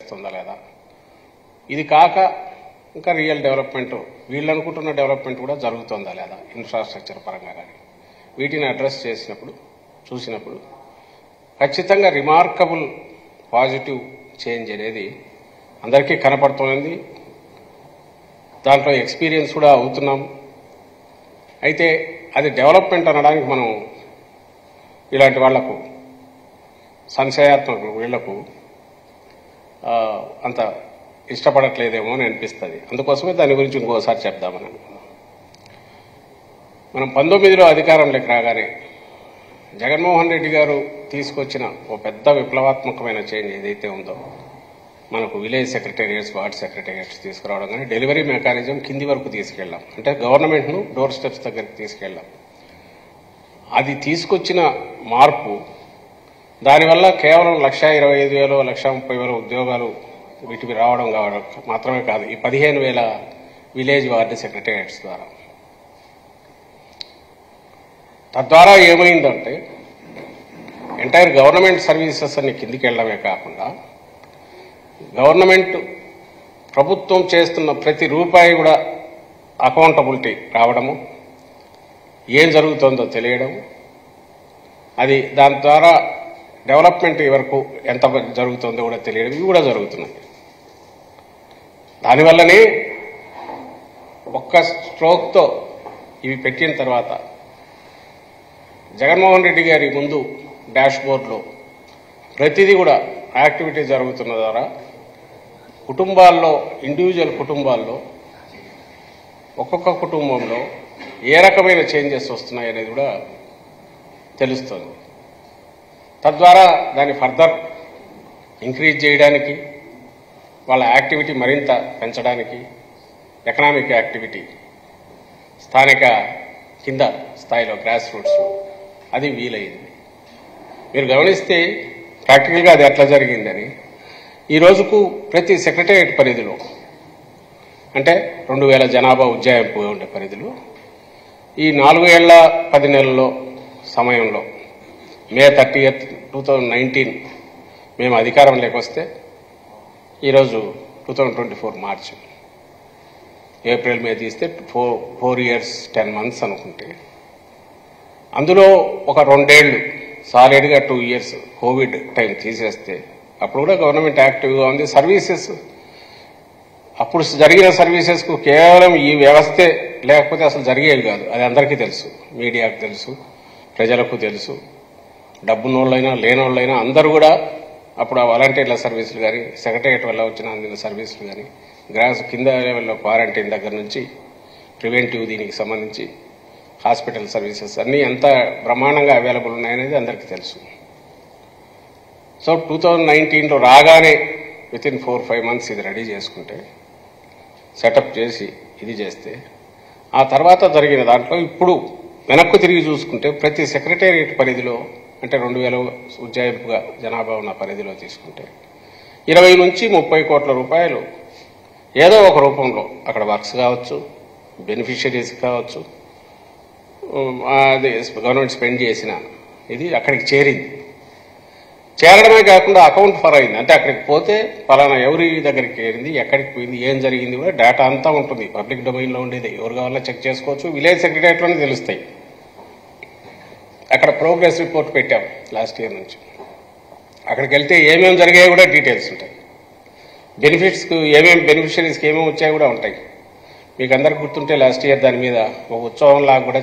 చేస్తుందా లేదా, ఇది కాక ఇంకా రియల్ డెవలప్మెంట్ వీళ్ళు అనుకుంటున్న డెవలప్మెంట్ కూడా జరుగుతుందా లేదా ఇన్ఫ్రాస్ట్రక్చర్ పరంగా కానీ వీటిని అడ్రస్ చేసినప్పుడు చూసినప్పుడు ఖచ్చితంగా రిమార్కబుల్ పాజిటివ్ చేంజ్ అనేది అందరికీ కనపడుతోంది. దాంట్లో ఎక్స్పీరియన్స్ కూడా అవుతున్నాం. అయితే అది డెవలప్మెంట్ అనడానికి మనం ఇలాంటి వాళ్లకు సంశయాత్మక వీళ్లకు అంత ఇష్టపడట్లేదేమో అని అనిపిస్తుంది. అందుకోసమే దాని గురించి ఇంకోసారి చెప్దామని అనుకున్నాం. మనం 19లో అధికారంలోకి రాగానే జగన్మోహన్ రెడ్డి గారు తీసుకొచ్చిన ఓ పెద్ద విప్లవాత్మకమైన చేంజ్ ఏదైతే ఉందో, మనకు విలేజ్ సెక్రటేరియట్స్, వార్డ్ సెక్రటేరియట్స్ తీసుకురావడం కానీ డెలివరీ మెకానిజం కింది వరకు తీసుకెళ్ళాం. అంటే గవర్నమెంట్ను డోర్ స్టెప్స్ దగ్గరికి తీసుకెళ్ళాం. అది తీసుకొచ్చిన మార్పు దానివల్ల కేవలం 1,25,000 1,30,000 ఉద్యోగాలు వీటికి రావడం మాత్రమే కాదు, ఈ 15,000 విలేజ్ వార్డు సెక్రటేరియట్స్ ద్వారా. తద్వారా ఏమైందంటే ఎంటైర్ గవర్నమెంట్ సర్వీసెస్ అన్ని కిందికి వెళ్ళడమే కాకుండా గవర్నమెంట్ ప్రభుత్వం చేస్తున్న ప్రతి రూపాయి కూడా అకౌంటబిలిటీ రావడము, ఏం జరుగుతుందో తెలియడం, అది దాని ద్వారా డెవలప్మెంట్ వరకు ఎంత జరుగుతుందో కూడా తెలియడం, ఇవి కూడా జరుగుతున్నాయి. దానివల్లనే ఒక్క స్ట్రోక్తో ఇవి పెట్టిన తర్వాత జగన్మోహన్ రెడ్డి గారి ముందు డాష్ బోర్డులో ప్రతిదీ కూడా యాక్టివిటీ జరుగుతున్న ద్వారా కుటుంబాల్లో, ఇండివిజువల్ కుటుంబాల్లో ఒక్కొక్క కుటుంబంలో ఏ రకమైన చేంజెస్ వస్తున్నాయి అనేది కూడా తెలుస్తుంది. తద్వారా దాన్ని ఫర్దర్ ఇంక్రీజ్ చేయడానికి, వాళ్ళ యాక్టివిటీ మరింత పెంచడానికి, ఎకనామిక్ యాక్టివిటీ స్థానిక కింద స్థాయిలో గ్రాస్ రూట్స్లో అది వీలైంది. మీరు గమనిస్తే ప్రాక్టికల్గా అది ఎట్లా జరిగిందని, ఈ రోజుకు ప్రతి సెక్రటేరియట్ పరిధిలో అంటే 2,000 జనాభా ఉజ్జాయింపుగా ఉండే పరిధిలో ఈ 4 ఏళ్ల 10 నెలల్లో సమయంలో మే 30th 2019 మేము అధికారంలోకి వస్తే ఈరోజు 2024 మార్చి, ఏప్రిల్ మే తీస్తే 4 years 10 months అనుకుంటే అందులో ఒక 2 ఏళ్లు సాలిడ్గా 2 years కోవిడ్ టైం తీసేస్తే అప్పుడు కూడా గవర్నమెంట్ యాక్టివ్గా ఉంది. సర్వీసెస్ అప్పుడు జరిగిన సర్వీసెస్కు కేవలం ఈ వ్యవస్థే లేకపోతే అసలు జరిగేది కాదు. అది అందరికీ తెలుసు, మీడియాకు తెలుసు, ప్రజలకు తెలుసు. డబ్బున్నోళ్ళైనా లేనోళ్ళైనా అందరూ కూడా అప్పుడు ఆ వాలంటీర్ల సర్వీసులు కానీ, సెక్రటేరియట్ వల్ల వచ్చిన అందిన సర్వీసులు కానీ, గ్రాస్ కింద లెవెల్లో క్వారంటైన్ దగ్గర నుంచి ప్రివెంటివ్ దీనికి సంబంధించి హాస్పిటల్ సర్వీసెస్ అన్నీ ఎంత బ్రహ్మాండంగా అవైలబుల్ ఉన్నాయనేది అందరికీ తెలుసు. సో 2019లో రాగానే వితిన్ 4-5 months ఇది రెడీ చేసుకుంటే, సెటప్ చేసి ఇది చేస్తే, ఆ తర్వాత జరిగిన దాంట్లో ఇప్పుడు వెనక్కు తిరిగి చూసుకుంటే ప్రతి సెక్రటేరియట్ పరిధిలో అంటే 2,000 ఉజ్జాయింపుగా జనాభా ఉన్న పరిధిలో తీసుకుంటే 20 నుంచి 30 కోట్ల రూపాయలు ఏదో ఒక రూపంలో అక్కడ వర్క్స్ కావచ్చు, బెనిఫిషరీస్ కావచ్చు, అది గవర్నమెంట్ స్పెండ్ చేసిన ఇది అక్కడికి చేరింది. చేరడమే కాకుండా అకౌంట్ ఫర్ అయింది. అంటే అక్కడికి పోతే పలానా ఎవరి దగ్గరికి చేరింది, ఎక్కడికి పోయింది, ఏం జరిగింది కూడా డేటా అంతా ఉంటుంది. పబ్లిక్ డొమైన్లో ఉండేది, ఎవరు కావాలో చెక్ చేసుకోవచ్చు. విలేజ్ సెక్రటేరియట్లోనే తెలుస్తాయి. అక్కడ ప్రోగ్రెస్ రిపోర్ట్ పెట్టాం లాస్ట్ ఇయర్ నుంచి. అక్కడికి వెళ్తే ఏమేమి జరిగాయో కూడా డీటెయిల్స్ ఉంటాయి. బెనిఫిట్స్కు ఏమేమి బెనిఫిషరీస్కి ఏమేమి వచ్చాయో కూడా ఉంటాయి. మీకు అందరికి గుర్తుంటే లాస్ట్ ఇయర్ దాని మీద ఒక ఉత్సవం లాగా కూడా